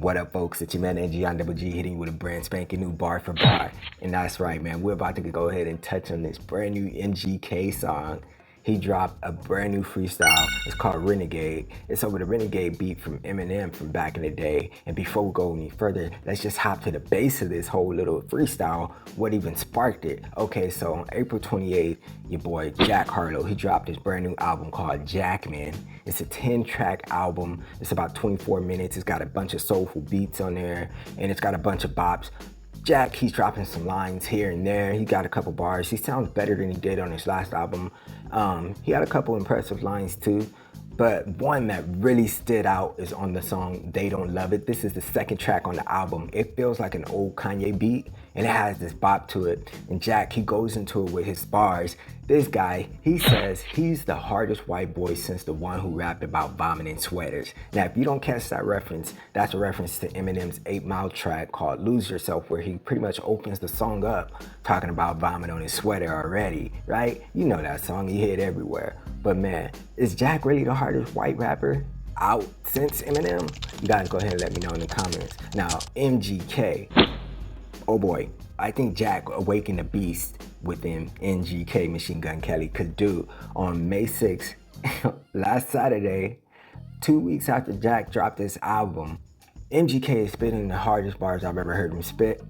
What up, folks? It's your man MGK hitting you with a brand spanking new bar for bar. And that's right, man. We're about to go ahead and touch on this brand new MGK song. He dropped a brand new freestyle. It's called Renegade. It's over the Renegade beat from Eminem from back in the day. And before we go any further, let's just hop to the base of this whole little freestyle. What even sparked it? Okay, so on April 28th, your boy Jack Harlow, he dropped his brand new album called Jackman. It's a 10-track album. It's about 24 minutes. It's got a bunch of soulful beats on there, and it's got a bunch of bops. Jack, he's dropping some lines here and there. He got a couple bars. He sounds better than he did on his last album. He had a couple impressive lines too, but one that really stood out is on the song They Don't Love It. This is the second track on the album. It feels like an old Kanye beat, and it has this bop to it. And Jack, he goes into it with his bars. This guy, he says he's the hardest white boy since the one who rapped about vomiting sweaters. Now, if you don't catch that reference, that's a reference to Eminem's 8 Mile track called Lose Yourself, where he pretty much opens the song up talking about vomit on his sweater already, right? You know that song, you hear it everywhere. But man, is Jack really the hardest white rapper out since Eminem? You guys go ahead and let me know in the comments. Now, MGK, oh boy, I think Jack awakened the beast within MGK, Machine Gun Kelly, could do. On May 6th, last Saturday, 2 weeks after Jack dropped this album, MGK is spitting the hardest bars I've ever heard him spit.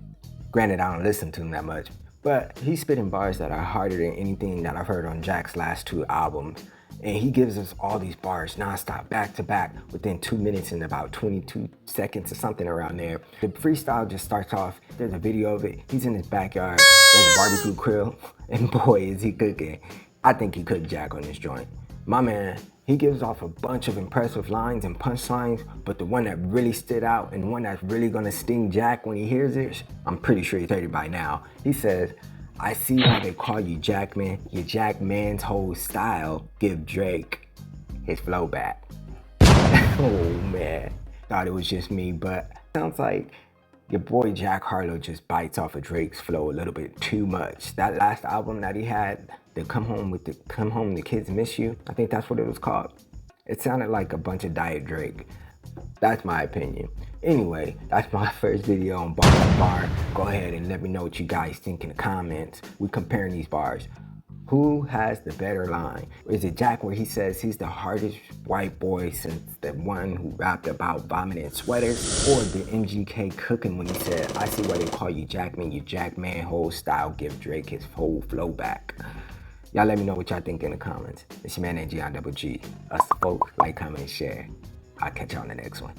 Granted, I don't listen to him that much, but he's spitting bars that are harder than anything that I've heard on Jack's last 2 albums. And he gives us all these bars nonstop, back to back, within 2 minutes and about 22 seconds or something around there. The freestyle just starts off, there's a video of it, he's in his backyard, there's a barbecue grill, and boy is he cooking. I think he cooked Jack on this joint. My man, he gives off a bunch of impressive lines and punchlines, but the one that really stood out and the one that's really gonna sting Jack when he hears it, I'm pretty sure he's heard it by now. He says, I see why they call you Jackman. Your Jackman's whole style give Drake his flow back. Oh man, thought it was just me, but sounds like your boy Jack Harlow just bites off of Drake's flow a little bit too much. That last album that he had, the Come Home the Kids Miss You, I think that's what it was called. It sounded like a bunch of Diet Drake. That's my opinion. Anyway, that's my first video on bar for bar. Go ahead and let me know what you guys think in the comments. We're comparing these bars. Who has the better line? Is it Jack where he says he's the hardest white boy since the one who rapped about vomiting sweaters? Or the MGK cooking when he said, I see why they call you Jackman, your Jackman whole style give Drake his whole flow back? Y'all let me know what y'all think in the comments. It's your man MGK. Us the folks, like, comment, and share. I'll catch y'all on the next one.